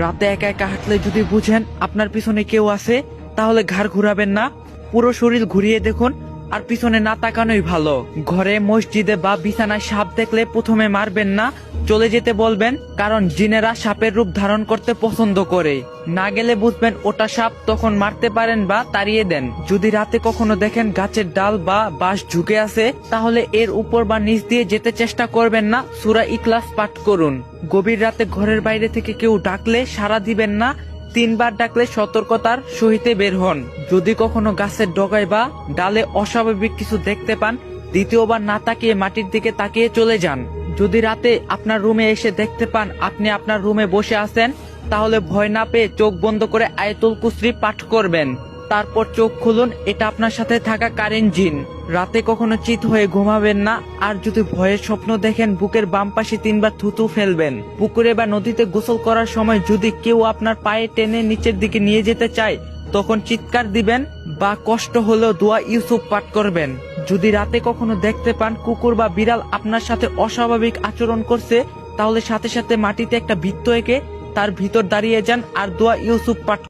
রাতে একা একা হাঁটলে যদি বুঝেন আপনার পিছনে কেউ আছে, তাহলে ঘাড় ঘুরাবেন না, পুরো শরীর ঘুরিয়ে দেখুন, আর পিছনে না তাকানোই ভালো। ঘরে, মসজিদে বা বিছানায় সাপ দেখলে প্রথমে মারবেন না, চলে যেতে বলবেন, কারণ জিনেরা সাপের রূপ ধারণ করতে পছন্দ করে। না গেলে বুঝবেন ওটা সাপ, তখন মারতে পারেন বা তাড়িয়ে দেন। যদি রাতে কখনো দেখেন গাছের ডাল বা বাঁশ ঝুঁকে আছে, তাহলে এর উপর বা নিচ দিয়ে যেতে চেষ্টা করবেন না, সূরা ইখলাস পাঠ করুন। গভীর রাতে ঘরের বাইরে থেকে কেউ ডাকলে সাড়া দিবেন না, 3 বার ডাকলে সতর্কতার সহিতে বের হন। যদি কখনো গাছের ডগায় বা ডালে অস্বাভাবিক কিছু দেখতে পান, দ্বিতীয়বার না তাকিয়ে মাটির দিকে তাকিয়ে চলে যান। যদি রাতে আপনার রুমে এসে দেখতে পান আপনি আপনার রুমে বসে আছেন, তাহলে ভয় না পেয়ে চোখ বন্ধ করে আয়াতুল কুরসি পাঠ করবেন। তারপর চোখ খুলুন, এটা আপনার সাথে থাকা কারেন্ট জিন। রাতে কখনো চিত হয়ে ঘুমাবেন না, আর যদি ভয়ের স্বপ্ন দেখেন বুকের বাম পাশে 3 বার থুতু ফেলবেন। পুকুরে বা নদীতে গোসল করার সময় যদি কেউ আপনার পায়ে টেনে নিচের দিকে নিয়ে যেতে চায়, তখন চিৎকার দিবেন বা কষ্ট হলেও দোয়া ইউসুফ পাঠ করবেন। যদি রাতে কখনো দেখতে পান কুকুর বা বিড়াল আপনার সাথে অস্বাভাবিক আচরণ করছে, তাহলে সাথে সাথে মাটিতে একটা বৃত্ত এঁকে তার ভিতর দাঁড়িয়ে যান আর দোয়া ইউসুফ পাঠ